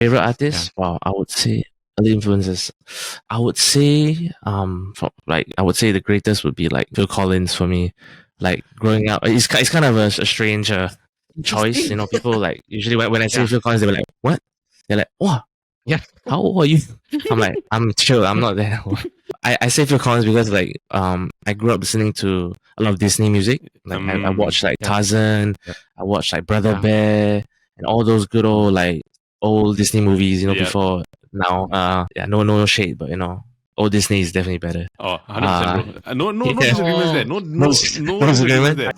Favorite artist? Wow, I would say early influences. I would say I would say the greatest would be like Phil Collins for me. Like growing up, it's kind of a strange choice. You know, people like usually when I say Phil Collins, they were like, "What?" They're like, "Wow, Yeah. how old are you?" I'm like, "I'm chill. I'm not that old." I say Phil Collins because like I grew up listening to a lot of Disney music. Like I watched like Tarzan, I watched like Brother Bear, and all those good old like old Disney movies. You know, before now. No shade, but you know, old Disney is definitely better. Oh, 100%, bro. No disagreements there. No disagreement there.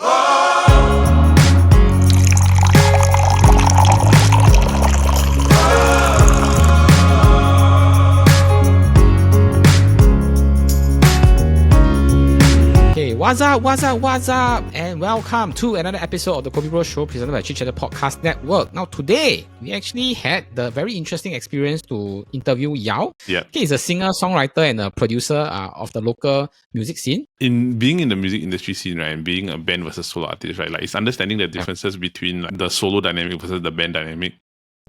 What's up, and welcome to another episode of the KopiBros show presented by Chit Podcast Network. Now today, we actually had the very interesting experience to interview Yao. Yeah. He's a singer, songwriter, and a producer of the local music scene. In being in the music industry scene, right, and being a band versus solo artist, right, like it's understanding the differences between like, the solo dynamic versus the band dynamic,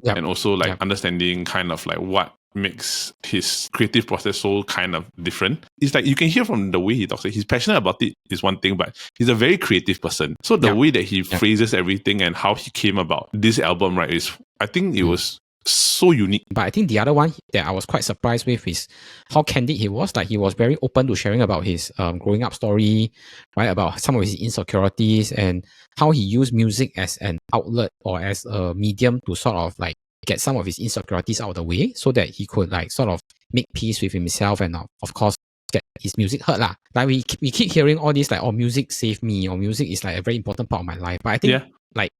and also like understanding kind of like what makes his creative process so kind of different. It's like you can hear from the way he talks, like he's passionate about it is one thing, but he's a very creative person. So the way that he phrases everything and how he came about this album, right, is I think it was so unique. But I think the other one that I was quite surprised with is how candid he was. Like he was very open to sharing about his growing up story, right? About some of his insecurities and how he used music as an outlet or as a medium to sort of like get some of his insecurities out of the way so that he could like sort of make peace with himself and of course get his music heard lah. Like we keep hearing all this like, oh, music saved me, or music is like a very important part of my life. But I think like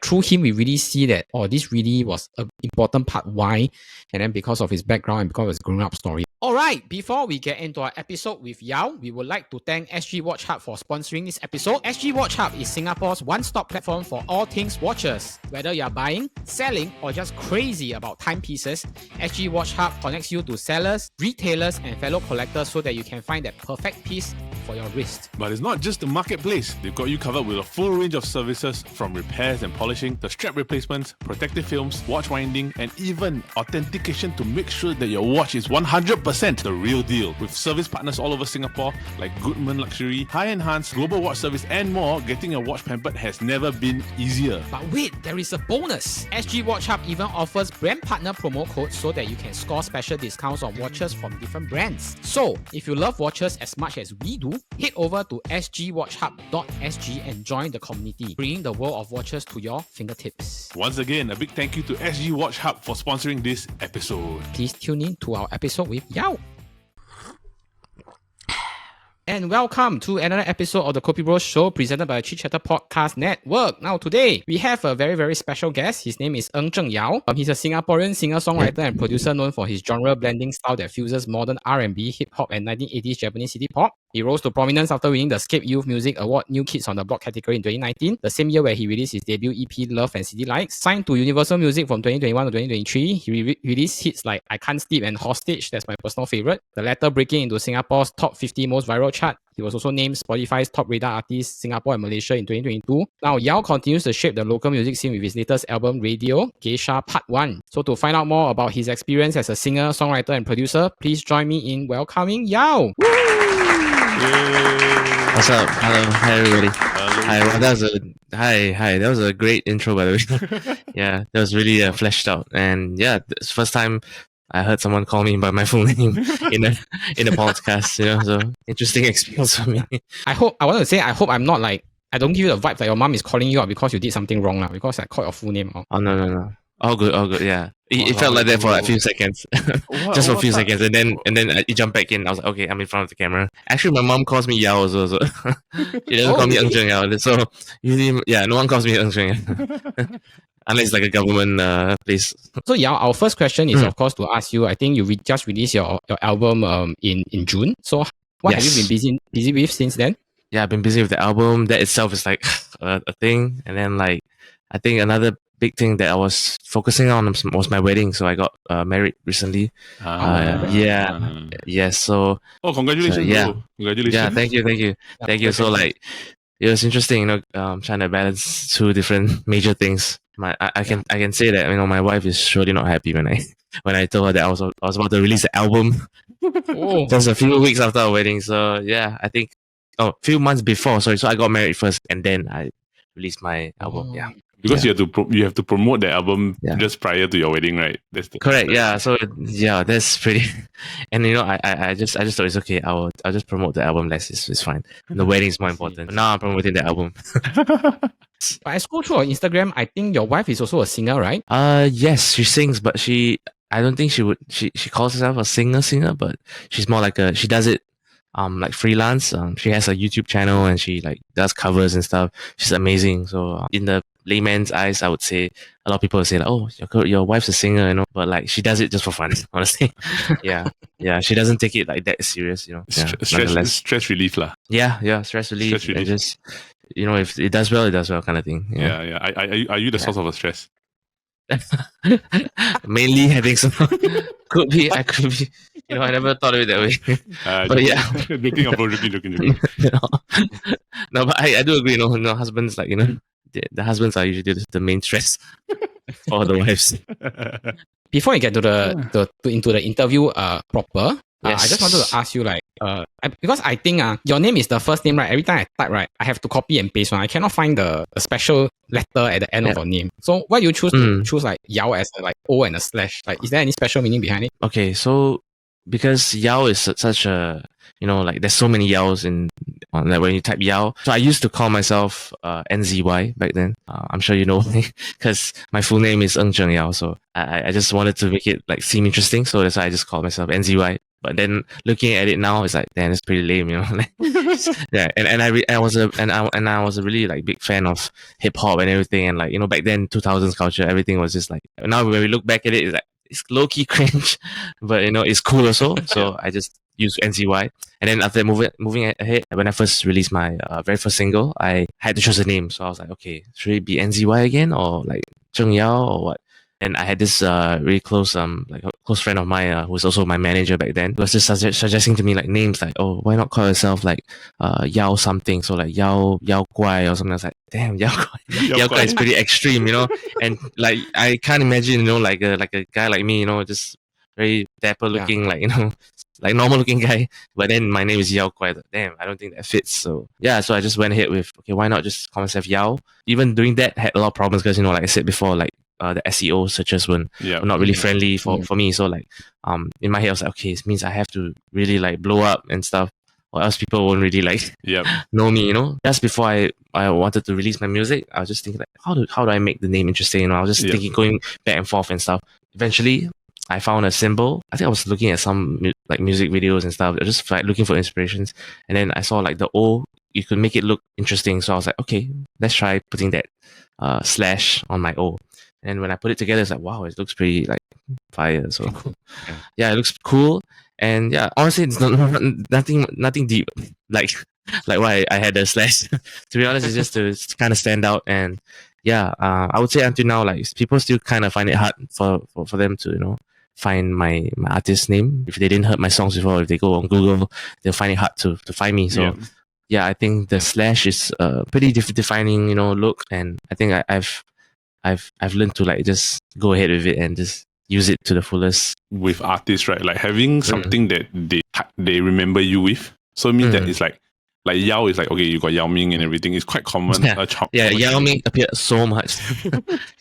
through him we really see that, oh, this really was an important part. Why? And then because of his background and because of his growing up story. Alright, before we get into our episode with Yao, we would like to thank SG Watch Hub for sponsoring this episode. SG Watch Hub is Singapore's one-stop platform for all things watches. Whether you're buying, selling, or just crazy about timepieces, SG Watch Hub connects you to sellers, retailers, and fellow collectors so that you can find that perfect piece for your wrist. But it's not just the marketplace. They've got you covered with a full range of services from repairs and polishing, to strap replacements, protective films, watch winding, and even authentication to make sure that your watch is 100% the real deal. With service partners all over Singapore like Goodman Luxury, High Enhanced, Global Watch Service, and more, getting a watch pampered has never been easier. But wait, there is a bonus. SG Watch Hub even offers brand partner promo codes so that you can score special discounts on watches from different brands. So, if you love watches as much as we do, head over to sgwatchhub.sg and join the community, bringing the world of watches to your fingertips. Once again, a big thank you to SG Watch Hub for sponsoring this episode. Please tune in to our episode with Yao. And welcome to another episode of the KopiBros show presented by Chit Podcast Network. Now today, we have a very, very special guest. His name is Ng Zheng Yao. He's a Singaporean singer-songwriter and producer known for his genre blending style that fuses modern R&B, hip-hop and 1980s Japanese city pop. He rose to prominence after winning the Scape Youth Music Award New Kids on the Block category in 2019, the same year where he released his debut EP Love and City Lights. Signed to Universal Music from 2021 to 2023, he released hits like I Can't Sleep and Hostage, that's my personal favorite, the latter breaking into Singapore's top 50 most viral chart. He was also named Spotify's top radar artist Singapore and Malaysia in 2022. Now, Yao continues to shape the local music scene with his latest album, Radio, Geisha Part 1. So to find out more about his experience as a singer, songwriter, and producer, please join me in welcoming Yao. What's up? Hello. Hi, everybody. Hi. Well, that was a great intro, by the way. Yeah, that was really fleshed out. And yeah, it's the first time I heard someone call me by my full name in a podcast, you know, so interesting experience for me. I hope I'm not like, I don't give you the vibe that your mom is calling you out because you did something wrong now, because I called your full name. Oh, no. All good, yeah. It felt like that for a few seconds. Just for a few seconds. And then it jumped back in. I was like, okay, I'm in front of the camera. Actually, my mom calls me Yao also. So she doesn't call me Ng Zheng Yao. So usually, yeah, no one calls me Ng Zheng Yao. Unless it's like a government place. So Yao, our first question is of course to ask you, I think you just released your album in June. So what have you been busy with since then? Yeah, I've been busy with the album. That itself is like a thing. And then like, I think another big thing that I was focusing on was my wedding. So I got married recently. So congratulations! Congratulations! Yeah, thank you. So like, it was interesting, you know, trying to balance two different major things I can say that my wife is surely not happy when I told her that I was about to release the album just a few weeks after our wedding. So yeah, I think a few months before. Sorry, so I got married first, and then I released my album. Yeah. Because you have to promote the album just prior to your wedding, right? That's correct. Yeah. So yeah, that's pretty. And I just thought it's okay. I'll just promote the album less. It's fine. The wedding is more important. But now I'm promoting the album. But I scroll through on Instagram. I think your wife is also a singer, right? Yes, she sings, but I don't think she calls herself a singer, but she's more like she does it like freelance. She has a YouTube channel and she like does covers and stuff. She's amazing. So in the layman's eyes, I would say a lot of people would say like, oh, your wife's a singer, but like she does it just for fun, honestly. Yeah. She doesn't take it like that serious, Stress relief lah. Yeah, stress relief. And just if it does well, it does well, kind of thing. Yeah. Are you the source of a stress? Mainly having some. Could be. I could be. I never thought of it that way. But yeah, joking. No, but I do agree. Husbands like the husbands are usually the main stress for the wives. Before you get to into the interview proper, yes. I just wanted to ask you because I think your name is the first name, right? Every time I type, right, I have to copy and paste one. I cannot find the special letter at the end of your name. So why do you choose to choose like Yao as a, like O and a slash? Like, is there any special meaning behind it? Okay, so because Yao is such a like there's so many Yaos like when you type Yao. So I used to call myself NZY back then. I'm sure you know me because my full name is Ng Zheng Yao. So I just wanted to make it like seem interesting. So that's why I just called myself NZY. But then looking at it now, it's like, damn, it's pretty lame, yeah. And I was a really like big fan of hip hop and everything. And like back then 2000s culture, everything was just like. Now when we look back at it, it's like it's low key cringe, but it's cool also. So I just use NZY. And then after moving ahead, when I first released my very first single, I had to choose a name. So I was like, okay, should it be NZY again or like Zheng Yao or what? And I had this really close like a close friend of mine who was also my manager back then. He was just suggesting to me like names like, oh, why not call yourself like Yao something? So like Yao Guai or something. I was like, damn, Yao Guai. Yao Guai is pretty extreme, And like I can't imagine, like a guy like me, just very dapper looking, like like normal looking guy. But then my name is Yao Guai. Damn, I don't think that fits. So yeah, so I just went ahead with okay, why not just call myself Yao? Even doing that had a lot of problems because like I said before, like the SEO searches were not really friendly for me. So like in my head I was like, okay, it means I have to really like blow up and stuff, or else people won't really like know me. Just before I wanted to release my music, I was just thinking like, how do I make the name interesting? I was just thinking, going back and forth and stuff. Eventually I found a symbol. I think I was looking at some like music videos and stuff, just like looking for inspirations, and then I saw like the O, you could make it look interesting. So I was like, okay, let's try putting that slash on my O. And when I put it together, it's like, wow, it looks pretty like fire. So yeah, it looks cool. And yeah, honestly, it's nothing deep. Like why I had a slash. To be honest, it's just to kind of stand out. And yeah, I would say until now, like people still kind of find it hard for them to find my artist name. If they didn't heard my songs before, if they go on Google, they'll find it hard to find me. So yeah, I think the slash is a pretty defining look, and I think I've learned to like just go ahead with it and just use it to the fullest. With artists, right? Like having something that they remember you with. So it means that it's like Yao is like, okay, you got Yao Ming and everything. It's quite common. Yao Ming appeared so much.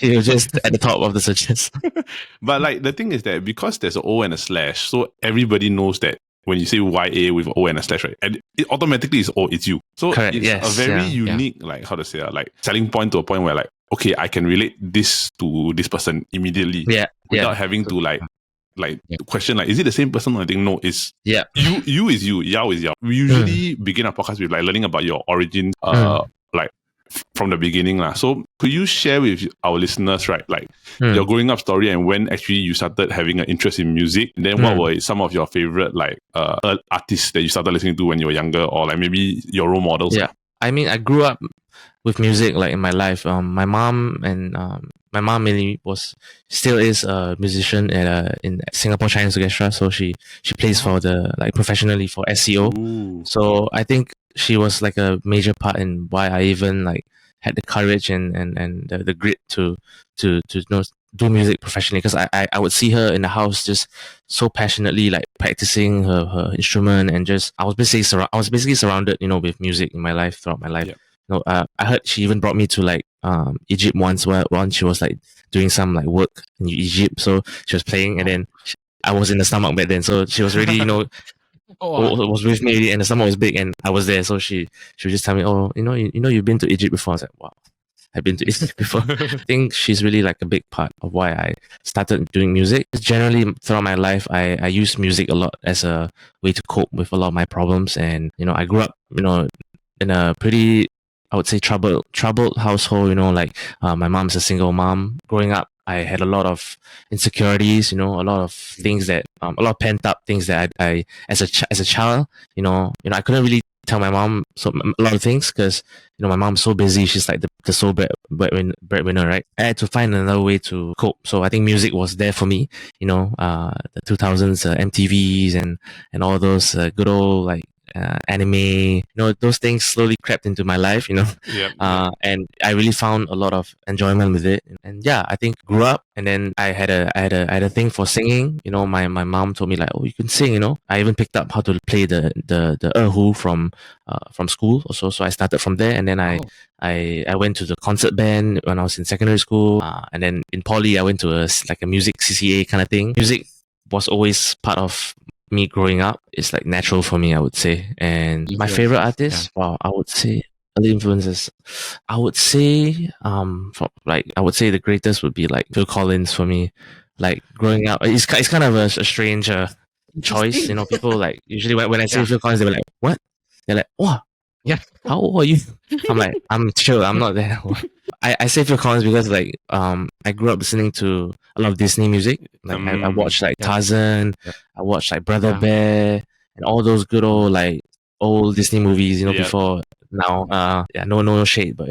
He was just at the top of the searches. But like the thing is that because there's an O and a slash, so everybody knows that when you say YA with O and a slash, right, and it automatically is it's you. So correct, it's a very unique, like how to say, like selling point to a point where like, okay, I can relate this to this person immediately. Without having to like question like, is it the same person? I think no, it's you is you, Yao is Yao. We usually begin our podcast with like learning about your origin, like from the beginning lah. So could you share with our listeners, right, like your growing up story and when actually you started having an interest in music? And then what were some of your favorite like artists that you started listening to when you were younger, or like maybe your role models? Yeah, I mean, I grew up with music like in my life. My mom mainly still is a musician in Singapore Chinese Orchestra. So she plays for the like professionally for SEO. So I think she was like a major part in why I even like had the courage and the grit to do music professionally, because I would see her in the house just so passionately like practicing her instrument, and just I was basically surrounded with music in my life throughout my life. Yep. I heard she even brought me to like Egypt once, where she was like doing some like work in Egypt, so she was playing, and then I was in the stomach back then, so she was really was with me, and the stomach was big, and I was there, so she would just tell me, oh, you've been to Egypt before. I was like, wow, I've been to Egypt before. I think she's really like a big part of why I started doing music. Generally, throughout my life, I use music a lot as a way to cope with a lot of my problems. And I grew up, in a pretty, I would say, troubled household. Like my mom's a single mom. Growing up, I had a lot of insecurities. A lot of things that, a lot of pent up things that I as a child, I couldn't really tell my mom a lot of things, because my mom's so busy. She's like the sole breadwinner, right? I had to find another way to cope. So I think music was there for me. The 2000s MTVs and all those good old like anime. Those things slowly crept into my life. Yep. And I really found a lot of enjoyment with it. And yeah, I think grew up, and then I had a thing for singing. My mom told me like, oh, you can sing. I even picked up how to play the erhu from school also. So I started from there, and then I went to the concert band when I was in secondary school, and then in poly I went to a music CCA kind of thing. Music was always part of me growing up. It's like natural for me, I would say. And my favorite artist, wow, I would say early influences. I would say the greatest would be like Phil Collins for me. Like growing up, it's kind of a strange choice. People like usually when I say Phil Collins, they were like, what? They're like, wow. Yeah. How old are you? I'm like, I'm chill. I'm not that old. I say Phil Collins because like I grew up listening to a lot of Disney music. Like I watched like Tarzan, I watched like Brother Bear, and all those good old like old Disney movies. Before now. No shade, but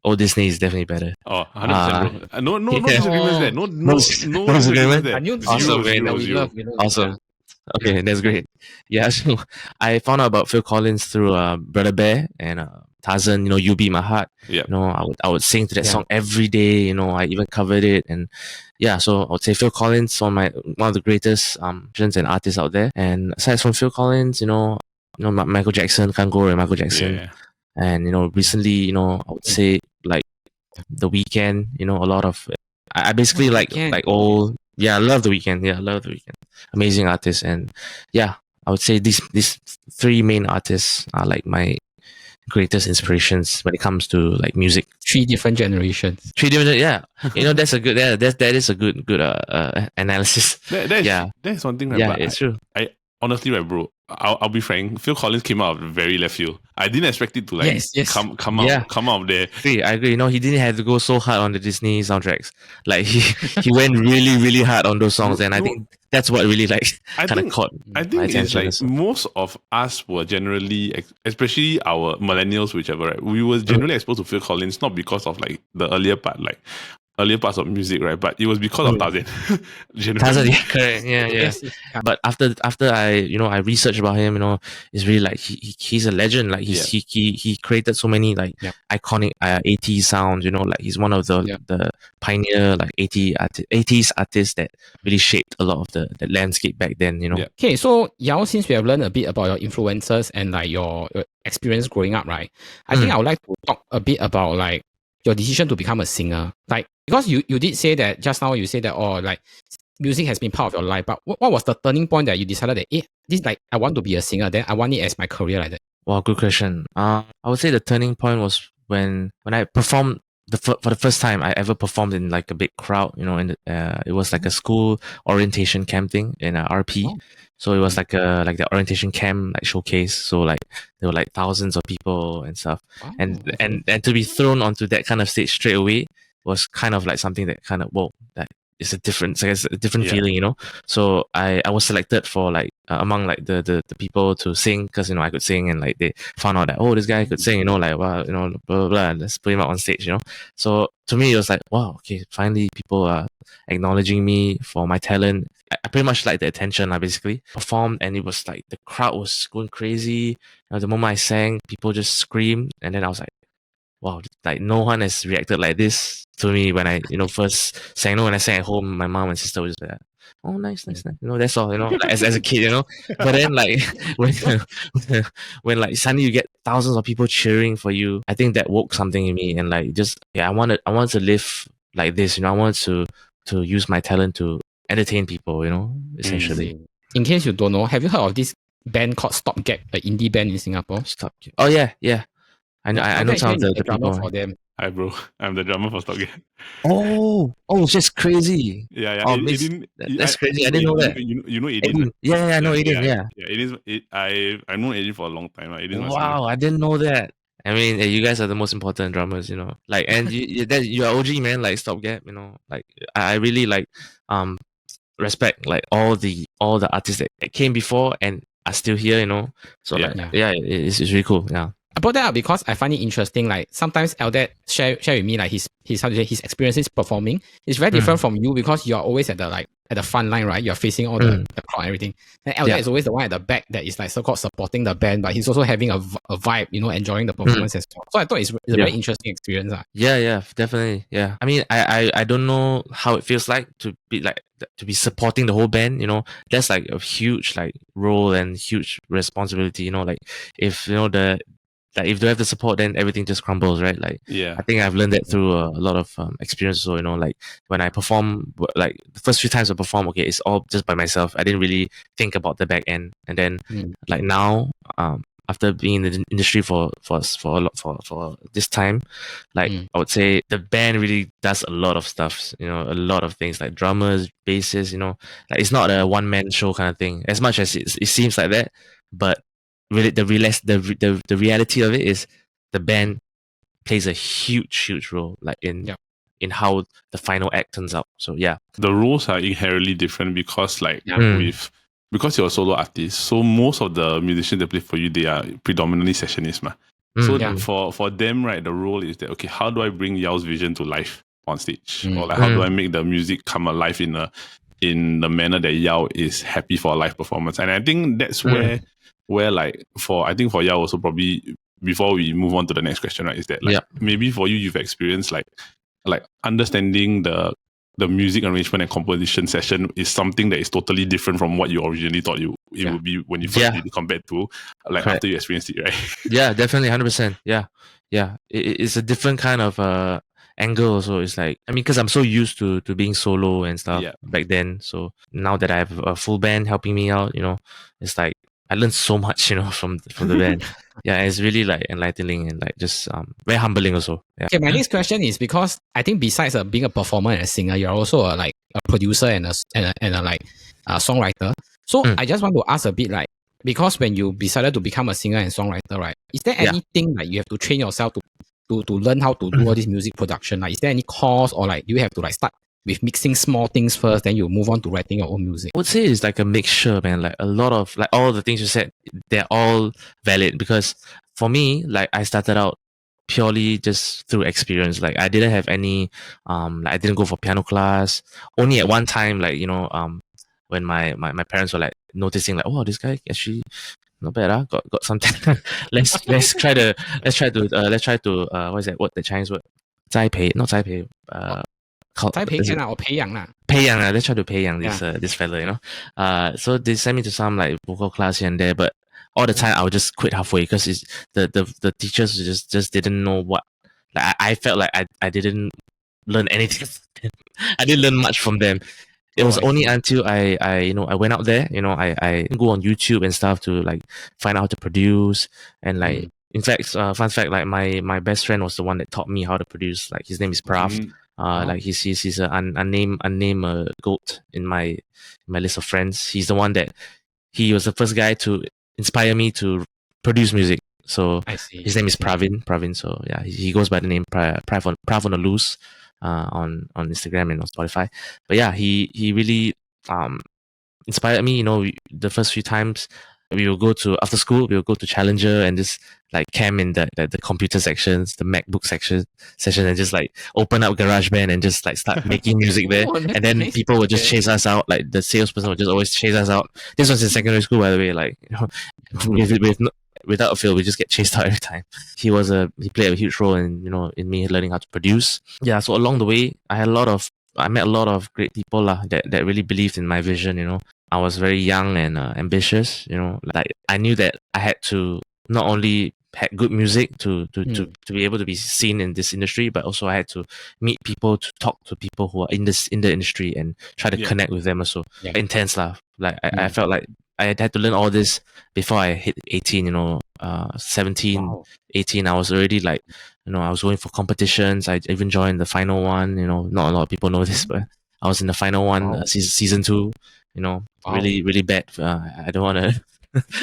old Disney is definitely better. Oh, 100%, bro. No disagreements there. No disagreements there. Awesome, Zero. Awesome. Okay, that's great. Yeah, so I found out about Phil Collins through Brother Bear and Tarzan. You Be My Heart. Yeah. I would sing to that song every day. I even covered it, and yeah. So I would say Phil Collins one of the greatest musicians and artists out there. And aside from Phil Collins, Michael Jackson, can't go with Michael Jackson. Yeah. And recently, I would say like The Weeknd. A lot of I basically like old. Yeah, I love The Weeknd. Yeah, I love The Weeknd. Amazing artist. And yeah, I would say these three main artists are like my greatest inspirations when it comes to like music. Three different generations. Yeah. That's a good. Yeah, that is a good analysis. That's one thing. Right, yeah, it's true. I honestly, right, bro. I'll be frank. Phil Collins came out of very left field. I didn't expect it to like come out there. I agree. He didn't have to go so hard on the Disney soundtracks. Like he went really, really hard on those songs, and I think that's what really like kind of caught my attention. It's like most of us were generally, especially our millennials, whichever, right? We were generally exposed to Phil Collins not because of like the earlier parts of music, right? But it was because of Tarzan. Tarzan, yeah, correct. Yeah. Yes. But after I researched about him, it's really like he's a legend. Like he created so many like iconic 80s sounds. Like he's one of the pioneer like 80s artists that really shaped a lot of the landscape back then. Okay, so Yao, since we have learned a bit about your influences and like your experience growing up, right? I think I would like to talk a bit about like your decision to become a singer. Like, because you did say that just now, you said that, like music has been part of your life, but what was the turning point that you decided that, this like, I want to be a singer, then I want it as my career like that? Wow, good question. I would say the turning point was when I performed for the first time I ever performed in like a big crowd, it was like a school orientation camp thing in RP. Oh. So it was like the orientation camp like showcase. So like there were like thousands of people and stuff. Oh, and to be thrown onto that kind of stage straight away was kind of like something that kind of it's a different feeling, So I was selected for like among like the people to sing, because I could sing, and like they found out that this guy could sing, like wow, blah blah blah, let's put him up on stage, So to me it was like, wow, okay, finally people are acknowledging me for my talent. I pretty much like the attention. I basically performed, and it was like the crowd was going crazy. The moment I sang, people just screamed, and then I was like, wow, like no one has reacted like this to me when I, first sang. When I sang at home, my mom and sister was just like, oh, nice, nice, nice. That's all, like, as a kid, But then like when when like suddenly you get thousands of people cheering for you, I think that woke something in me, and like just I wanted to live like this, I wanted to use my talent to entertain people, essentially. In case you don't know, have you heard of this band called Stopgap, an indie band in Singapore? Stopgap. Oh yeah. I know some of the drummer people. for them. Hi bro, I'm the drummer for Stopgap. Oh, it's just crazy. Yeah. Oh, that's crazy. I didn't know that. You know Aiden? Yeah, I know Aiden. Yeah. I know Aiden for a long time. Wow, I didn't know that. I mean, you guys are the most important drummers, Like, and you're OG, man. Like Stopgap, Like, I really like respect like all the artists that came before and are still here, So it's really cool. Yeah. I brought that up because I find it interesting. Like sometimes Eldad share with me like his experiences performing. It's very different from you because you're always at the front line, right? You're facing all the crowd and everything. And Eldad is always the one at the back that is like so-called supporting the band, but he's also having a vibe, enjoying the performance as well. So I thought it's a very interesting experience. Yeah, definitely. Yeah. I mean, I don't know how it feels like to be supporting the whole band, That's like a huge like role and huge responsibility, Like if if they have the support, then everything just crumbles, right? Like, I think I've learned that through a lot of experience. So, like when I perform, like the first few times I perform, okay, it's all just by myself. I didn't really think about the back end. And then, like now, after being in the industry for this time, like I would say the band really does a lot of stuff. A lot of things like drummers, basses. Like it's not a one man show kind of thing. As much as it seems like that, but really the reality of it is the band plays a huge role like in how the final act turns out. So the roles are inherently different because like because you're a solo artist, so most of the musicians that play for you, they are predominantly sessionists. So for them, right, the role is that, okay, how do I bring Yao's vision to life on stage? Or like how do I make the music come alive in the manner that Yao is happy for a live performance? And I think that's where like I think for Yao also, probably before we move on to the next question, right, is that like maybe for you, you've experienced like understanding the music arrangement and composition session is something that is totally different from what you originally thought it would be when you first did it compared to like after you experienced it, right? Yeah, definitely 100%. Yeah. It's a different kind of angle also. It's like, I mean, because I'm so used to being solo and stuff back then. So now that I have a full band helping me out, it's like I learned so much, from the band. It's really like enlightening and like just very humbling also. Yeah. Okay, my next question is because I think besides being a performer and a singer, you're also a producer and a songwriter. So I just want to ask a bit like, because when you decided to become a singer and songwriter, right, is there anything like you have to train yourself to learn how to do all this music production? Like, is there any course or like do you have to like start with mixing small things first, then you move on to writing your own music? I would say it's like a mixture, man. Like a lot of like all the things you said, they're all valid because for me, like I started out purely just through experience. Like I didn't have any like I didn't go for piano class. Only at one time, like, when my parents were like noticing like, oh, this guy actually not bad, got something. let's try to what is that? What the Chinese word? 栽培, not 栽培, 培养啦. Let's try to 培养 this fella, So they sent me to some like vocal class here and there, but all the time I would just quit halfway because the teachers just didn't know what. Like I felt like I didn't learn anything. I didn't learn much from them. It was only until I went out there, I go on YouTube and stuff to like find out how to produce and like. In fact, fun fact, like my best friend was the one that taught me how to produce. Like his name is Prav. Like he's an unnamed goat in my list of friends. He's the one that he was the first guy to inspire me to produce music. So his name is Pravin. So yeah, he goes by the name Prav on the loose on Instagram and on Spotify. But yeah, he really inspired me. The first few times we will go to after school, we will go to Challenger and just like camp in the computer sections, the MacBook session, and just like open up GarageBand and just like start making music there. And then people would just chase us out. Like the salesperson would just always chase us out. This was in secondary school, by the way. Like with without a fail, we just get chased out every time. He played a huge role in, in me learning how to produce. Yeah, so along the way, I met a lot of great people that really believed in my vision. I was very young and ambitious. Like I knew that I had to not only had good music to be able to be seen in this industry, but also I had to meet people, to talk to people who are in the industry and try to connect with them also. Intense lah. Like I felt like I had to learn all this before I hit 18, 17, 18. I was already like, I was going for competitions. I even joined the final one. Not a lot of people know this, but I was in the final one, season 2. Really, really bad. I don't want to.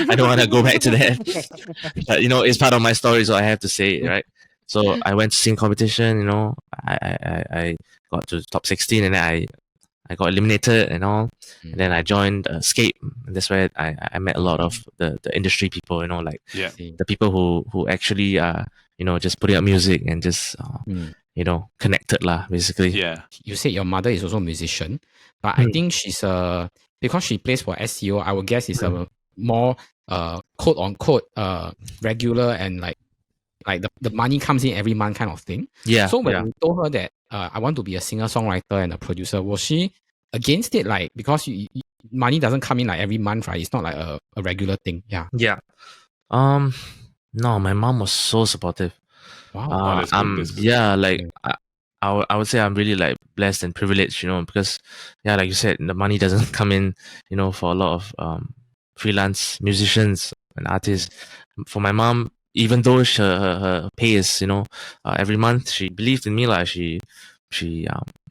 I don't want to go back to that, but it's part of my story, so I have to say it, right? So I went to sing competition. I got to top 16, and then I got eliminated and all. And then I joined Escape, and that's where I met a lot of the industry people. Like the people who actually just putting up music and just connected lah, basically. Yeah. You said your mother is also a musician, but I think she's because she plays for SEO, I would guess it's a more quote unquote regular and like the money comes in every month kind of thing. Yeah. So when you told her that I want to be a singer-songwriter and a producer, was she against it? Like, because money doesn't come in like every month, right? It's not like a regular thing. Yeah. Yeah. No, my mom was so supportive. Wow. I would say I'm really like blessed and privileged, because like you said, the money doesn't come in, for a lot of freelance musicians and artists. For my mom, even though her pay is, every month, she believed in me. Like she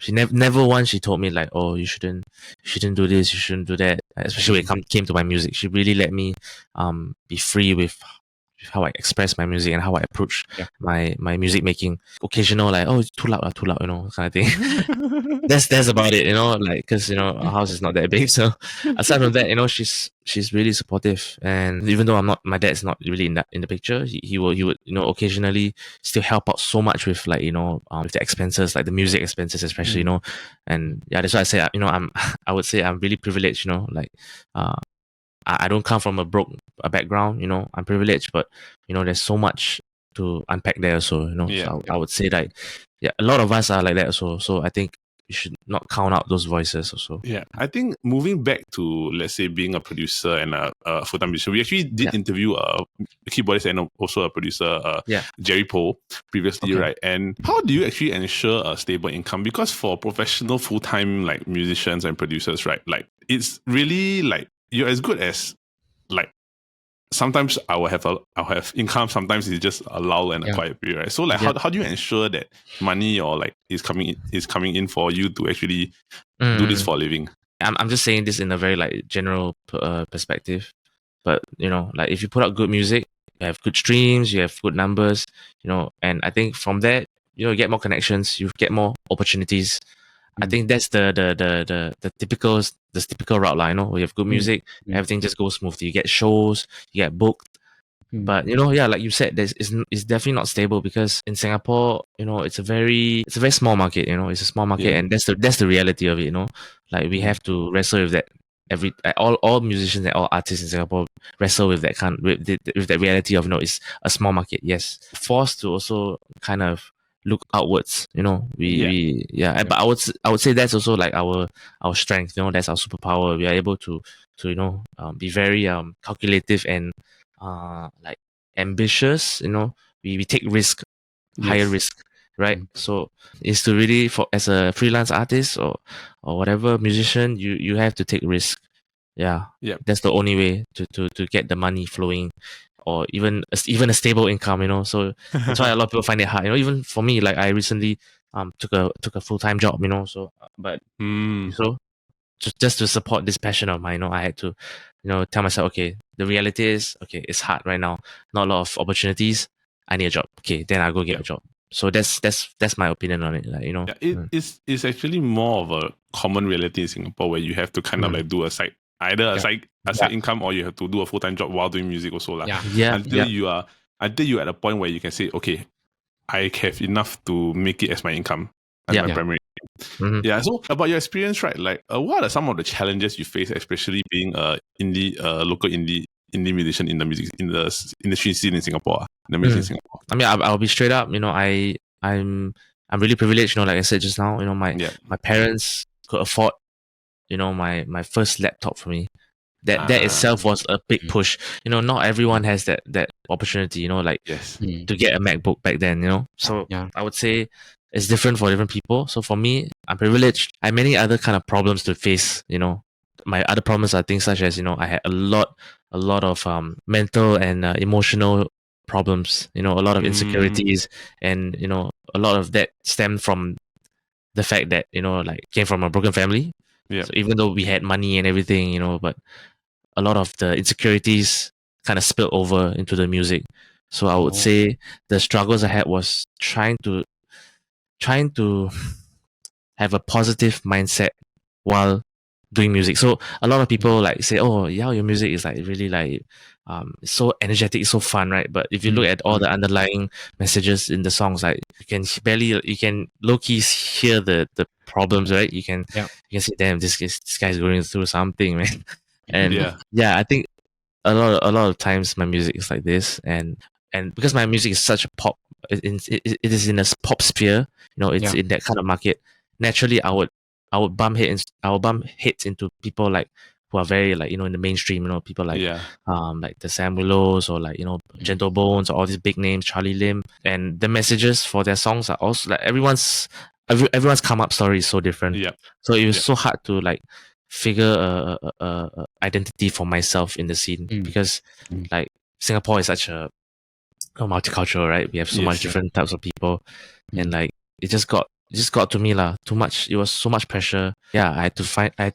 never once she told me like, oh, you shouldn't do this, you shouldn't do that. Especially when it came to my music, she really let me be free with how I express my music and how I approach my music making. Occasional like, oh, it's too loud, kind of thing. that's about it, like, because our house is not that big. So aside from that, she's really supportive. And even though my dad's not really in the picture, he would occasionally still help out so much with like with the expenses, like the music expenses especially. And that's why I say I would say I'm really privileged. Like I don't come from a background, I'm privileged, but there's so much to unpack there also, So I would say like, a lot of us are like that also. So I think you should not count out those voices also. Yeah, I think moving back to, let's say, being a producer and a full-time musician, we actually did interview a keyboardist and also a producer, Jerry Poe, previously, right? And how do you actually ensure a stable income? Because for professional full-time like musicians and producers, right, like it's really like you're as good as like sometimes I will have income, sometimes it's just a lull and a quiet period, right? So like how do you ensure that money or like is coming in for you to actually do this for a living? I'm just saying this in a very like general perspective, but like if you put out good music, you have good streams, you have good numbers, and I think from that you get more connections, you get more opportunities. I think that's the typical route line. We have good music, everything just goes smoothly. You get shows, you get booked. But like you said, it's definitely not stable, because in Singapore, it's a very small market. It's a small market, and that's the reality of it. Like we have to wrestle with that. All musicians and all artists in Singapore wrestle with that with that reality of it's a small market. Yes, forced to also kind of look outwards, but I would say that's also like our strength, that's our superpower. We are able to be very calculative and like ambitious. We take risk, higher risk, right? So it's to really, for as a freelance artist or whatever musician, you have to take risk. That's the only way to get the money flowing, or even a stable income, so that's why a lot of people find it hard, even for me. Like I recently took a full-time job, so but so just to support this passion of mine, I had to tell myself, okay, the reality is, okay, it's hard right now, not a lot of opportunities, I need a job. Okay, then I'll go get a job. So that's my opinion on it. Like, it's actually more of a common reality in Singapore, where you have to kind of like do a side income, or you have to do a full-time job while doing music also. Until you are at a point where you can say, okay, I have enough to make it as my income, as my primary. So about your experience, right? Like, what are some of the challenges you face, especially being a local indie indie musician in the music in the industry scene in Singapore? The music in Singapore. I mean, I'll be straight up. I'm really privileged. Like I said just now, my parents could afford, my first laptop for me. That itself was a big push. Not everyone has that opportunity. To get a MacBook back then. So I would say it's different for different people. So for me, I'm privileged. I have many other kind of problems to face. My other problems are things such as I had a lot of mental and emotional problems. A lot of insecurities, and a lot of that stemmed from the fact that came from a broken family. Yeah. So even though we had money and everything, but a lot of the insecurities kind of spilled over into the music. So I would say the struggles I had was trying to have a positive mindset while doing music. So a lot of people say, "Oh, yeah, your music is really it's so energetic, it's so fun, right?" But if you look at all the underlying messages in the songs, you can low key hear the problems, right? You can see, damn, this guy's going through something, man. And I think a lot of times my music is like this, and because my music is such a pop, it is in a pop sphere, it's in that kind of market. Naturally, I would bump heads into people who are very in the mainstream, people like the Sam Willows, or Gentle Bones, or all these big names, Charlie Lim, and the messages for their songs are also everyone's come up story is so different. So it was so hard to figure a identity for myself in the scene, because Singapore is such a multicultural, right? We have so much different types of people, and it just got to me too much. It was so much pressure. I had to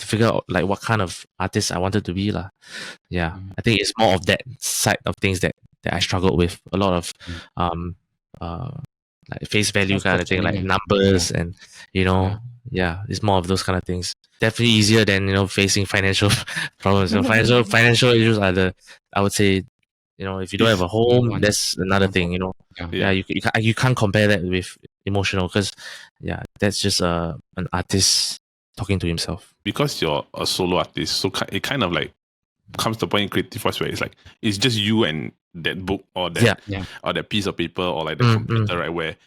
figure out what kind of artist I wanted to be I think it's more of that side of things that I struggled with. A lot of face value kind of thing, numbers, and it's more of those kind of things. Definitely easier than facing financial problems. Financial issues are I would say, if you don't have a home, that's another thing. You can't compare that with emotional, because that's just an artist talking to himself. Because you're a solo artist, so it kind of comes to the point in creative voice where it's just you and that book, or that piece of paper, or that computer, right? Where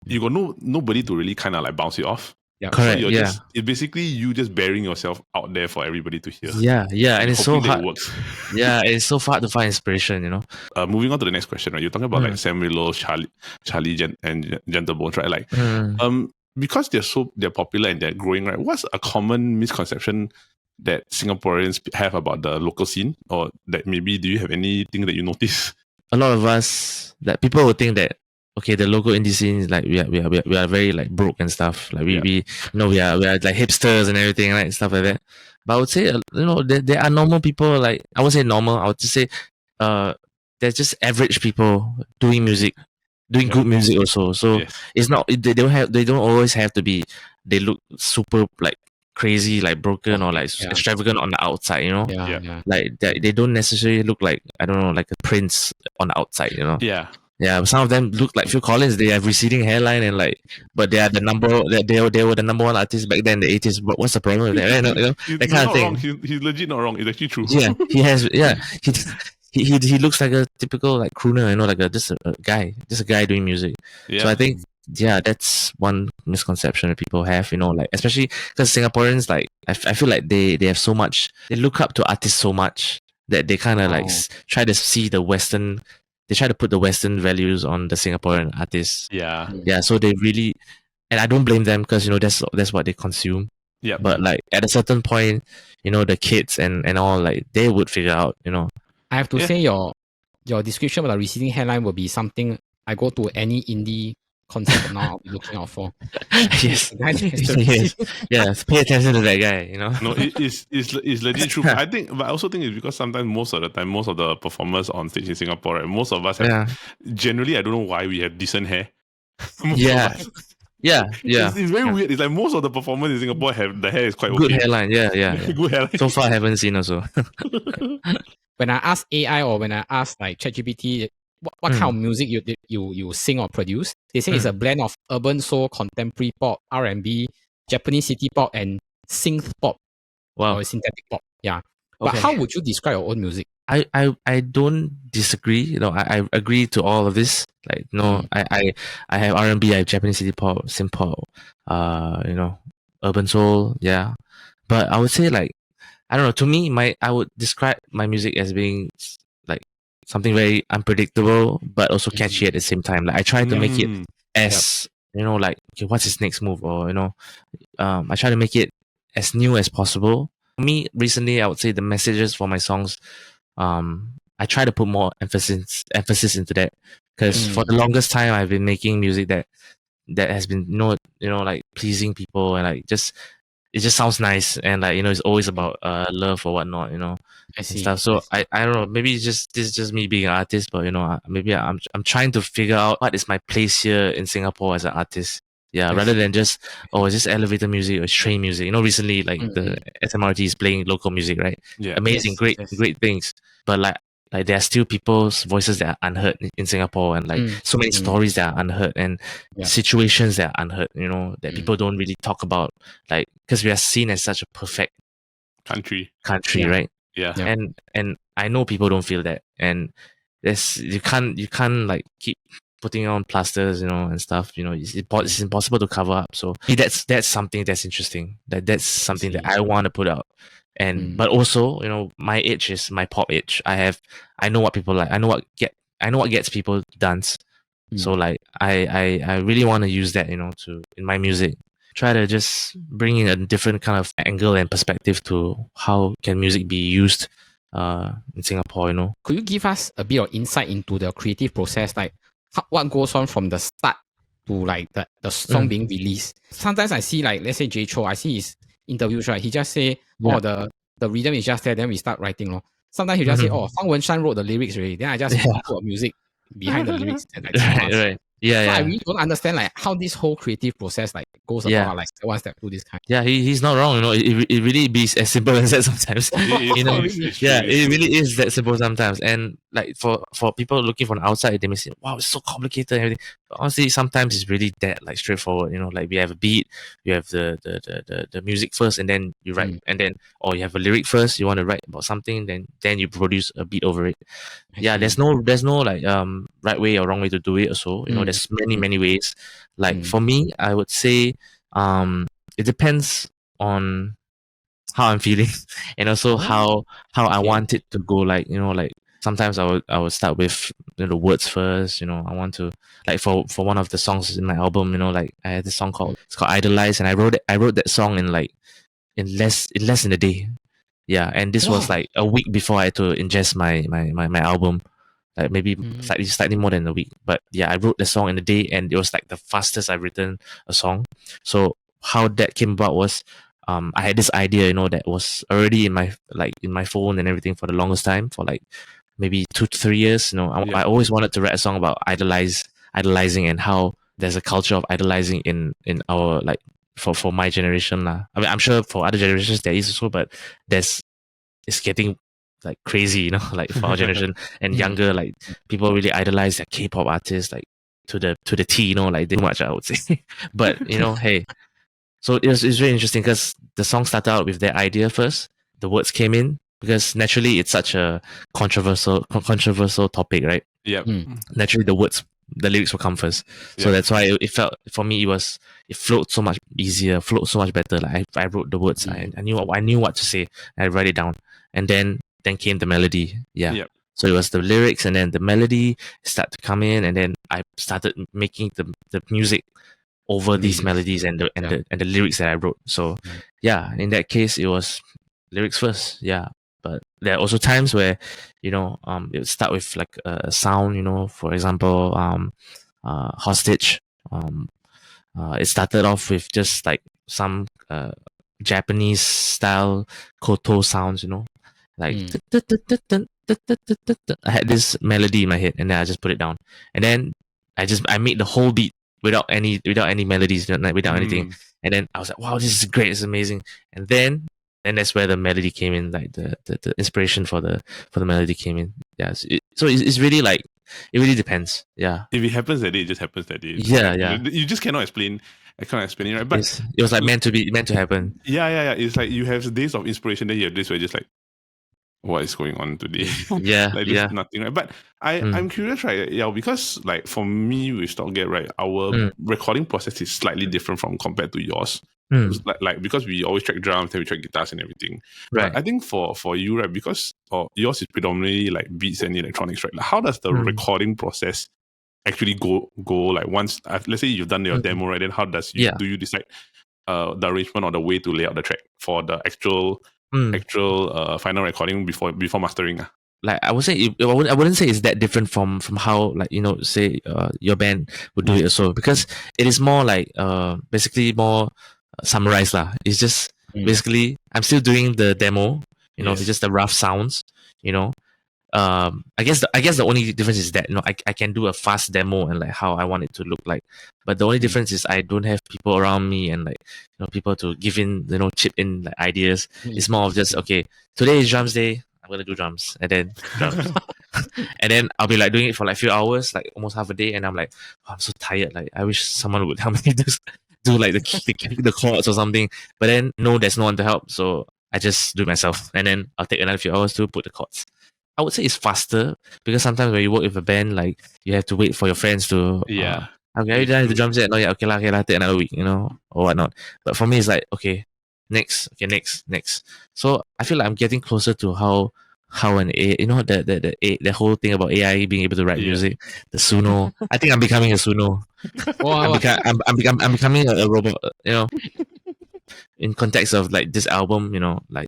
you got nobody to really kind of bounce you off. Correct. So it's basically you just bearing yourself out there for everybody to hear. And it's so hard. It works. It's so hard to find inspiration. Moving on to the next question, right? You're talking about Sam Willow, Charlie, and Gentle Bones, right? Because they're popular and they're growing, right? What's a common misconception that Singaporeans have about the local scene, or that maybe do you have anything that you notice? A lot of us, that people would think that, okay, the local indie scene is we are very broke and stuff. We are hipsters and everything, right? Stuff like that. But I would say, there are normal people. I would say normal. I would just say, they're just average people doing music, doing good music also. So it's not, they don't always have to be, they look super crazy, broken, or extravagant on the outside, they don't necessarily look like, I don't know, like a prince on the outside, some of them look like Phil Collins. They have receding hairline, and but they are the they were the number one artist back then in the 80s. But what's the problem with that? That kind of thing. He's legit not wrong. It's actually true. He has. He looks like a typical crooner. Just a guy doing music. So I think that's one misconception that people have. Especially because Singaporeans, I feel like they have so much. They look up to artists so much that they kind of try to see the Western. They try to put the Western values on the Singaporean artists. So they really, and I don't blame them, because that's what they consume. But at a certain point, the kids and all, they would figure out. I have to say your description of the receding hairline will be something I go to any indie concert now I'll be looking out for. Yes. Pay attention to that guy. No, it's legit true. But I also think it's because sometimes most of the time, most of the performers on stage in Singapore, right, most of us have, generally, I don't know why we have decent hair. It's very weird. It's most of the performers in Singapore have the hair is quite good okay. hairline. Good hairline. So far, I haven't seen also. When I ask AI, or when I ask ChatGPT, what kind of music you sing or produce, they say it's a blend of urban soul, contemporary pop, R&B, Japanese city pop, and synth pop. Wow. Or synthetic pop. But how would you describe your own music? I don't disagree. I agree to all of this. Like, I have R&B, I have Japanese city pop, synth pop, urban soul, yeah. But I would say, like, I don't know. To me, I would describe my music as being like something very unpredictable, but also catchy at the same time. Like, I try to make it as like, okay, what's his next move, or I try to make it as new as possible. For me, recently, I would say the messages for my songs, I try to put more emphasis into that, because for the longest time I've been making music that has been like pleasing people, and like it just sounds nice, and like it's always about love or whatnot, I and see. stuff. So I don't know, maybe this is just me being an artist, but maybe I'm trying to figure out what is my place here in Singapore as an artist. Yeah, rather than just it's just elevator music or it's train music. Recently, like the SMRT is playing local music, right? Yeah. Amazing, great things. But like there are still people's voices that are unheard in Singapore, and like so many stories that are unheard, and situations that are unheard, that people don't really talk about, like, because we are seen as such a perfect country, right? Yeah. And I know people don't feel that, and you can't like keep putting on plasters, and stuff. It's impossible to cover up. So that's something that's interesting. That's something that I want to put out. And but also, my age is my pop age. I know what people like. I know what gets people to dance. So like I really want to use that, to in my music. Try to just bring in a different kind of angle and perspective to how can music be used in Singapore, Could you give us a bit of insight into the creative process, like what goes on from the start to like the song being released? Sometimes I see, like, let's say J Cho, I see his interviews, right? He just say, the rhythm is just there, then we start writing. Lor. Sometimes he just say, Fang Wenshan wrote the lyrics already, then I just put music behind the lyrics and like right. Yeah, so I really don't understand like how this whole creative process like goes about, like step 1, step 2, this kind. Yeah, he's not wrong. It really be as simple as that sometimes. It really is that simple sometimes. And like for people looking from the outside, they may say, "Wow, it's so complicated." And everything. But honestly, sometimes it's really that like straightforward. Like we have a beat, you have the music first, and then you write, and then or you have a lyric first. You want to write about something, then you produce a beat over it. There's no like right way or wrong way to do it. Also, there's many ways. Like for me, I would say it depends on how I'm feeling and also how I want it to go. Like like sometimes I would start with the words first. I want to, like, for one of the songs in my album. Like I had this song it's called Idolize, and I wrote that song in less than a day. Yeah, and this was like a week before I had to ingest my album. Like maybe slightly more than a week. But yeah, I wrote the song in a day, and it was like the fastest I've written a song. So how that came about was I had this idea, that was already in my phone and everything for the longest time, for like maybe 2 to 3 years. I always wanted to write a song about idolizing, and how there's a culture of idolizing in our, like, for my generation lah. I mean, I'm sure for other generations there is also, but it's getting like crazy, like for our generation and younger, like people really idolize their K-pop artists, like to the T, like too much, I would say. But hey, so it's very interesting because the song started out with their idea first. The words came in because naturally it's such a controversial topic, right? Yeah. Naturally the lyrics will come first. So that's why it felt, for me, it flowed so much easier, flowed so much better. Like I wrote the words, I knew what to say, and I write it down, and then came the melody. So it was the lyrics, and then the melody started to come in, and then I started making the music over these melodies and the lyrics that I wrote. So in that case, it was lyrics first. But there are also times where it would start with like a sound. For example, Hostage. It started off with just like some Japanese style koto sounds. Like I had this melody in my head, and then I just put it down, and then I made the whole beat without any melodies, without anything. And then I was like, wow, this is great, it's amazing. And then that's where the melody came in, like the inspiration for the melody came in. So it's really like, it really depends. If it happens that day, it just happens that day. You just cannot explain. I can't explain it, right? But it was like meant to happen. It's like you have days of inspiration, then you have days where just like what is going on today. Yeah, like yeah. there's nothing, right? But I'm curious, right? Yeah, because like for me with Stockget, right, our recording process is slightly different from compared to yours. Like because we always track drums and we track guitars and everything. Right. But I think for you, right, because yours is predominantly like beats and electronics, right? Like how does the recording process actually go like once let's say you've done your demo, right? Then how does do you decide the arrangement or the way to lay out the track for the actual final recording before mastering? Like I would say, I wouldn't say it's that different from how, like, say your band would do it also, because it is more like basically more summarized lah. It's just basically I'm still doing the demo, it's just the rough sounds, I guess the only difference is that I can do a fast demo and like how I want it to look like, but the only difference is I don't have people around me and like people to give in chip in like ideas. It's more of just, okay, today is drums day, I'm gonna do drums, and then drums. And then I'll be like doing it for like a few hours, like almost half a day, and I'm like, oh, I'm so tired, like I wish someone would help me do like the chords or something. But then no, there's no one to help, so I just do it myself, and then I'll take another few hours to put the chords. I would say it's faster, because sometimes when you work with a band, like you have to wait for your friends to okay, are you done with the drums yet? No, yeah, okay lah, take another week, or whatnot. But for me, it's like, okay, next. So I feel like I'm getting closer to how an the whole thing about AI being able to write music, the Suno. I think I'm becoming a Suno. I'm becoming a robot. In context of like this album, like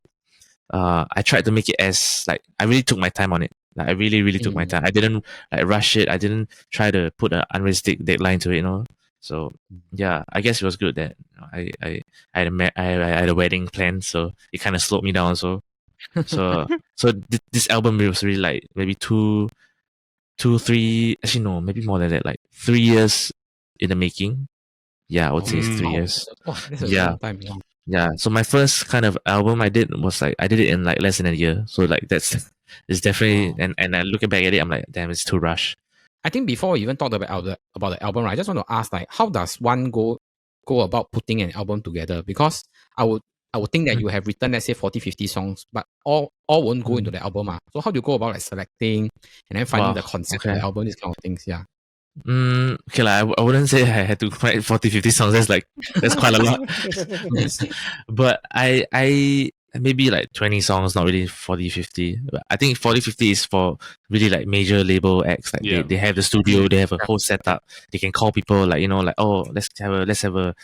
I tried to make it as like I really took my time on it. Like I really took my time. I didn't like rush it. I didn't try to put an unrealistic deadline to it. So yeah, I guess it was good that I had a wedding planned, so it kind of slowed me down. So this album was really like maybe 3, actually no, maybe more than that, like 3 years in the making. Yeah, I would say it's 3 years. That's a long time. Yeah, so my first kind of album I did was like I did it in like less than a year. So like it's definitely and I looking back at it, I'm like, damn, it's too rushed. I think before we even talked about the album, right, I just want to ask, like, how does one go about putting an album together? Because I would think that you have written, let's say, 40, 50 songs, but all won't go into the album. So how do you go about like selecting and then finding the concept of the album, these kind of things? Yeah. Okay, like I wouldn't say I had to write 40, 50 songs. That's quite a lot. But I maybe like 20 songs, not really 40, 50. But I think 40, 50 is for really like major label acts. Like they have the studio, they have a whole setup. They can call people like, like, oh, let's have a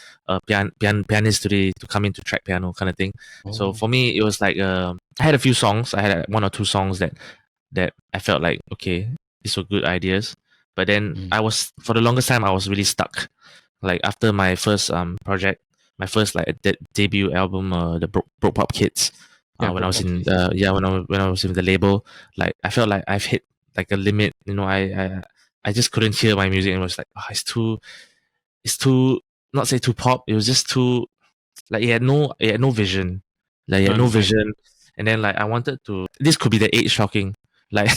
pianist today to come in to track piano kind of thing. So for me, it was like I had a few songs. I had like 1 or 2 songs that I felt like, okay, these were good ideas. But then for the longest time, I was really stuck. Like after my first project, my first like debut album, the Broke Pop Kids. When I was in when I was in the label, like I felt like I've hit like a limit. I just couldn't hear my music, and it was like, it's too not say too pop. It was just too like it had no vision. Like it had no vision. And then like I wanted to. This could be the age shocking. Like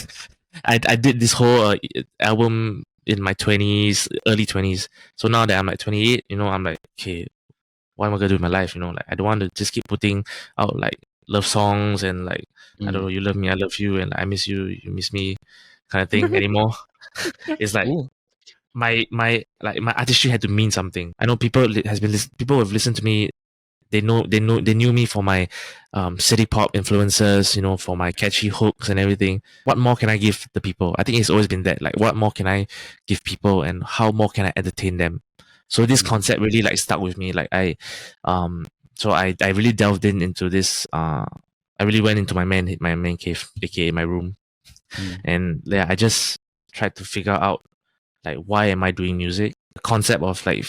I did this whole album in my 20s, early 20s. So now that I'm like 28, I'm like, okay, what am I gonna do with my life? Like I don't want to just keep putting out like love songs and like I don't know, you love me, I love you, and I miss you, you miss me, kind of thing anymore. It's like my artistry had to mean something. I know people who have listened to me. They knew me for my city pop influences, for my catchy hooks and everything. What more can I give the people? I think it's always been that, like, what more can I give people and how more can I entertain them? So this concept really like stuck with me. Like I really delved into this. I really went into my main cave, aka my room, and yeah, I just tried to figure out like why am I doing music. The concept of like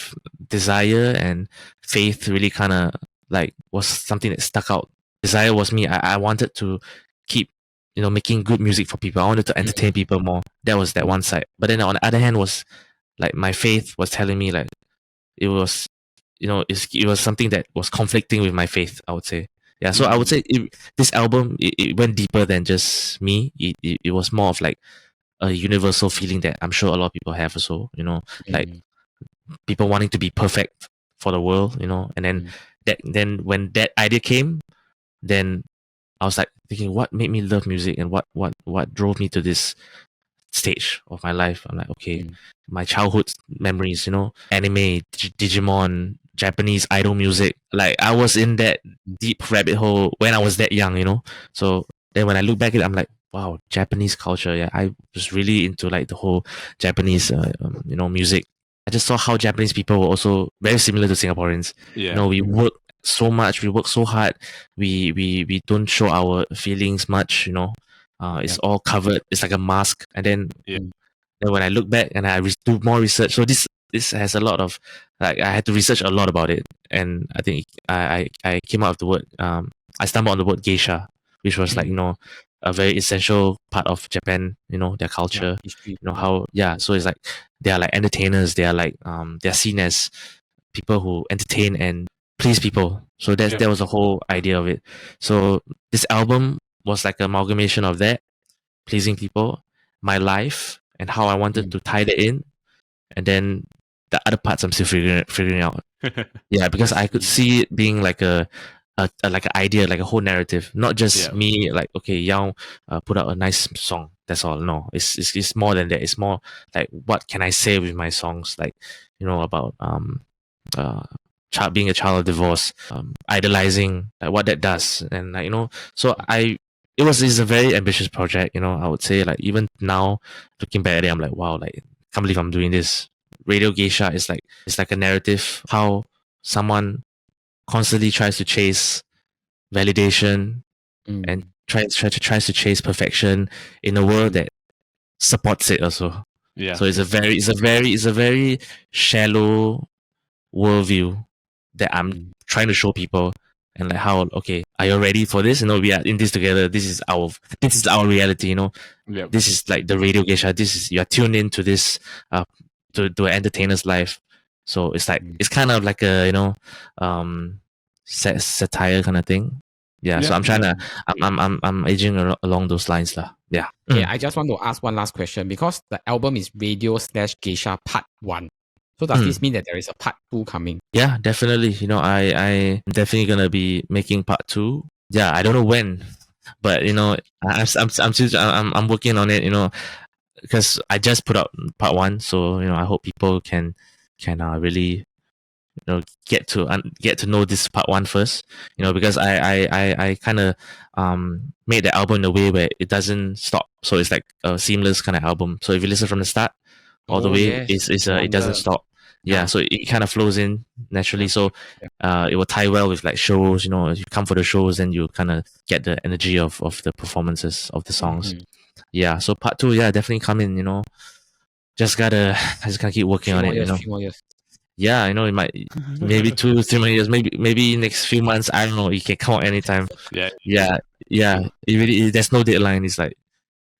desire and faith really kind of like was something that stuck out. Desire was me. I wanted to keep making good music for people. I wanted to entertain people more. That was that one side. But then on the other hand was like my faith was telling me like it was it was something that was conflicting with my faith, I would say. Yeah, so I would say this album it went deeper than just me. It was more of like a universal feeling that I'm sure a lot of people have also, like people wanting to be perfect for the world, and then when that idea came, then I was like thinking, what made me love music and what drove me to this stage of my life. I'm like, okay, my childhood memories, anime, Digimon, Japanese idol music. Like I was in that deep rabbit hole when I was that young. So then when I look back at it, I'm like, wow, Japanese culture. Yeah, I was really into like the whole Japanese, music. I just saw how Japanese people were also very similar to Singaporeans. Yeah. We work so much, we work so hard. We don't show our feelings much. It's all covered. It's like a mask. And then, then when I look back and I do more research, so this has a lot of like I had to research a lot about it, and I think I came out of the word. I stumbled on the word geisha, which was like a very essential part of Japan. Their culture. History. How so it's like they are like entertainers. They are like they're seen as people who entertain and please people. So that was the whole idea of it. So this album was like an amalgamation of that, pleasing people, my life, and how I wanted to tie that in, and then the other parts I'm still figuring out. Yeah, because I could see it being like like an idea, like a whole narrative, not just me like, okay, Yao put out a nice song. That's all. No, it's more than that. It's more like, what can I say with my songs? Like, about being a child of divorce, idolizing, like what that does, and like so it's a very ambitious project. I would say, like, even now looking back at it, I'm like, wow, like, can't believe I'm doing this. Radio Geisha is like, it's like a narrative how someone constantly tries to chase validation and tries to chase perfection in a world that supports it also. Yeah. So it's a very shallow worldview that I'm trying to show people, and like, how, okay, are you ready for this? We are in this together. This is our reality. This is like the Radio Geisha. You are tuned into this to an entertainer's life. So it's like it's kind of like a satire kind of thing. Yeah. So I'm trying to I'm aging along those lines lah. Yeah. Okay, I just want to ask one last question, because the album is Radio/Geisha Part 1. So does this mean that there is a Part 2 coming? Yeah, definitely. I'm definitely gonna be making Part 2. Yeah, I don't know when, but I'm working on it. Because I just put out Part 1, so I hope people can really get to know this Part 1 first. Because I kind of made the album in a way where it doesn't stop, so it's like a seamless kind of album. So if you listen from the start all the way, it doesn't stop. Yeah, so it kind of flows in naturally. So it will tie well with like shows. If you come for the shows, then you kind of get the energy of the performances of the songs. Yeah, so Part 2, definitely coming. I just gotta keep working on it. 3 more years. Yeah, it might maybe 2-3 more years, maybe next few months. I don't know. It can come out anytime. Yeah. It really, there's no deadline. It's like,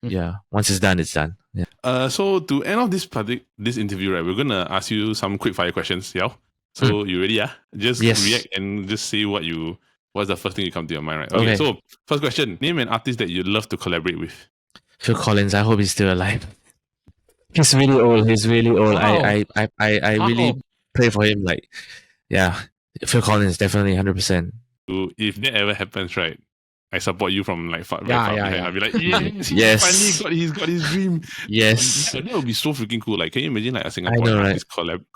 once it's done, it's done. Yeah. So to end off this interview, right, we're gonna ask you some quick fire questions, Yao. So you ready? Yeah. Just react and just say what's the first thing you come to your mind, right? Okay. So first question: name an artist that you'd love to collaborate with. Phil Collins. I hope he's still alive. He's really old. I really pray for him. Like, yeah, Phil Collins, definitely 100%. If that ever happens, right, I support you from like far yeah. I'll be like, yes, finally he's got his dream. Yes, that would be so freaking cool. Like, can you imagine like a Singaporean artist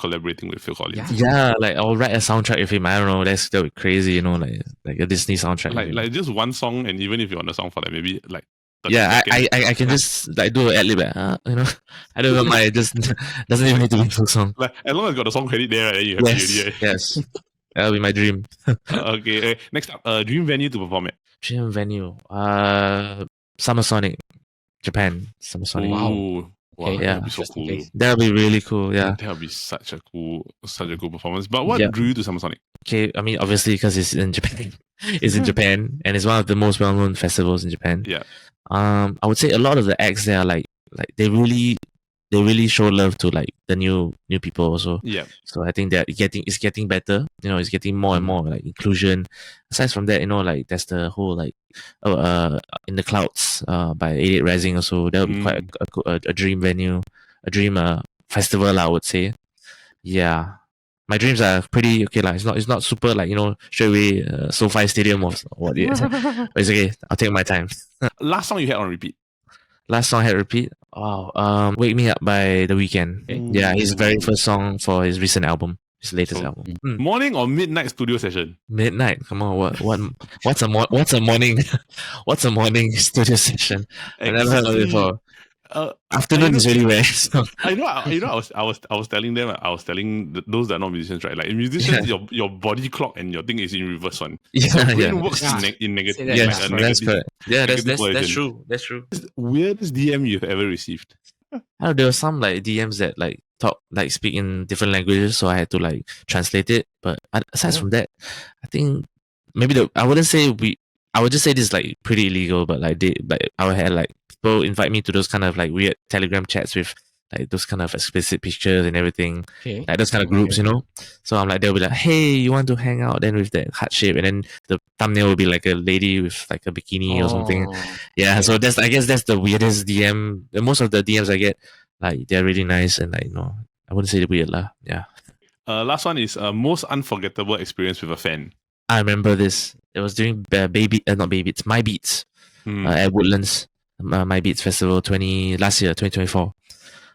collaborating with Phil Collins? Yeah, like I'll write a soundtrack with him. I don't know, that would be crazy. Like a Disney soundtrack. Like just one song, and even if you're on the song for like maybe like. I can just like do an ad-lib. I don't even mind. It just doesn't even need to be a full song. Like, as long as got the song credit there, right, you have yes. That'll be my dream. Okay. Next up, dream venue to perform at. Dream venue. Summer Sonic, Japan. Summer Sonic. Wow. Okay, that'd be so cool. That'd be really cool. Yeah. That'd be such a cool performance. But what drew you to Summer Sonic? Okay, I mean, obviously because it's in Japan. It's in Japan, and it's one of the most well-known festivals in Japan. Yeah. I would say a lot of the acts there are like they really show love to like the new people also. Yeah. So I think that it's getting better. It's getting more and more like inclusion. Aside from that, like there's the whole like In the Clouds by 88 Rising also. That would be quite a dream venue, a dream festival, I would say. Yeah. my dreams are pretty okay. Like, it's not super like, straight away SoFi Stadium or what it is. But it's okay. I'll take my time. Last song you had on repeat? Last song I had repeat. Wow. Wake Me Up by The Weeknd. Okay. Yeah, his very first song for his recent album. His latest album. Morning or midnight studio session? Midnight. Come on, what's a morning what's a morning studio session? I never heard of it before. Afternoon is really rare. So. I was telling them, those that are not musicians, right? Like musicians, your body clock and your thing is in reverse one. Your brain works in negative. Yes, that's correct. Yeah, that's true. That's true. Weirdest DM you've ever received? There were some like DMs that like speak in different languages, so I had to like translate it. But aside from that, I think maybe I would just say this is like pretty illegal, but like I would have like people invite me to those kind of like weird Telegram chats with like those kind of explicit pictures and everything, like those kind of groups, So I'm like, they'll be like, hey, you want to hang out? Then with that heart shape, and then the thumbnail will be like a lady with like a bikini or something. Yeah, so I guess that's the weirdest DM. Most of the DMs I get, like, they're really nice and like, I wouldn't say they're weird lah. Yeah. Last one is most unforgettable experience with a fan. I remember this. It was during My Beats at Woodlands, My Beats Festival last year, 2024.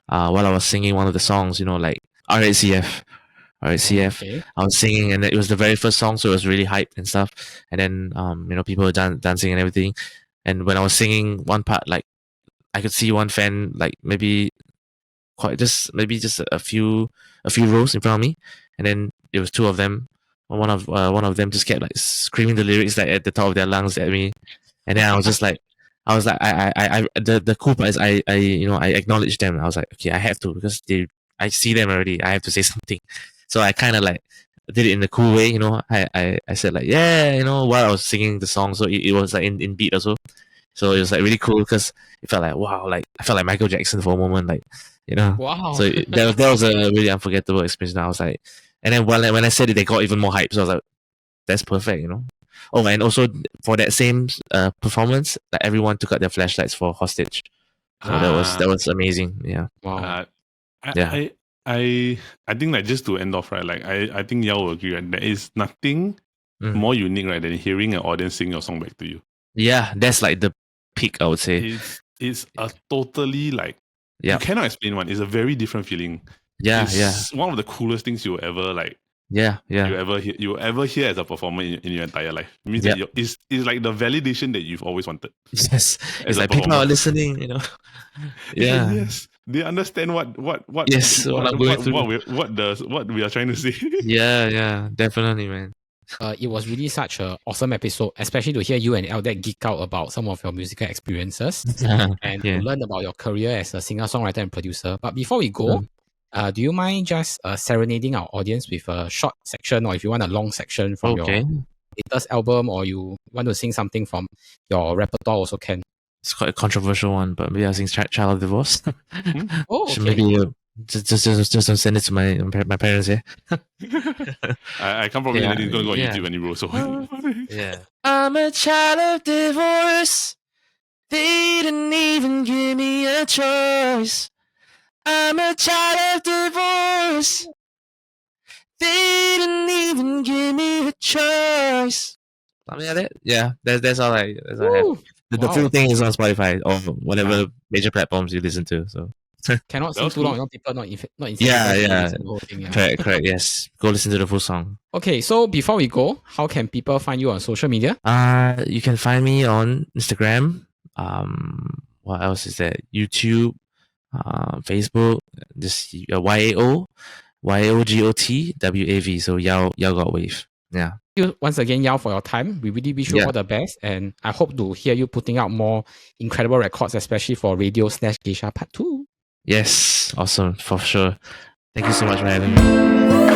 While I was singing one of the songs, like RHCF. I was singing, and it was the very first song, so it was really hyped and stuff. And then, people were dancing and everything. And when I was singing one part, like, I could see one fan, like, maybe just a few rows in front of me, and then it was two of them. One of them just kept like screaming the lyrics like at the top of their lungs at me, and then I was the cool part is I acknowledged them. I was like, okay, I have to, because I see them already. I have to say something. So I kind of like did it in a cool way, I said like, yeah, while I was singing the song. So it was like in beat also. So it was like really cool, because it felt like, wow, like I felt like Michael Jackson for a moment, like, Wow. So that was a really unforgettable experience. And I was like, and then when I said it, they got even more hype. So I was like, that's perfect, Oh, and also for that same performance, like everyone took out their flashlights for hostage. So that was amazing. Yeah. Wow. I think like just to end off, right? Like I think Yao will agree, right? There is nothing more unique, right, than hearing an audience sing your song back to you. Yeah, that's like the peak, I would say. It's a totally like, you cannot explain one. It's a very different feeling. It's one of the coolest things you ever like. You ever hear as a performer in your entire life. It means that it's like the validation that you've always wanted. Yes, it's like people are listening. Yeah. Yes, they understand what I'm going through. What we are trying to say. Yeah, definitely, man. It was really such an awesome episode, especially to hear you and Eldad geek out about some of your musical experiences and to learn about your career as a singer, songwriter, and producer. But before we go, do you mind just serenading our audience with a short section, or if you want a long section from your latest album, or you want to sing something from your repertoire, also can? It's quite a controversial one, but maybe I'll sing Child of Divorce. Maybe just don't send it to my parents, yeah. I can't probably let it go on YouTube anymore. So I'm a child of divorce. They didn't even give me a choice. I'm a child of divorce. They didn't even give me a choice. Something like that. Yeah, that's all I have. The full thing is on Spotify or whatever major platforms you listen to. So cannot sing too long. People not in. Yeah. Correct. Yes, go listen to the full song. Okay, so before we go, how can people find you on social media? You can find me on Instagram. What else is that? YouTube, Facebook. Just YAOGOTWAV. So Yao got wave. Yeah. Thank you once again, Yao, for your time. We really wish you all the best, and I hope to hear you putting out more incredible records, especially for Radio/Geisha Part 2. Yes, awesome, for sure. Thank you so much for having me.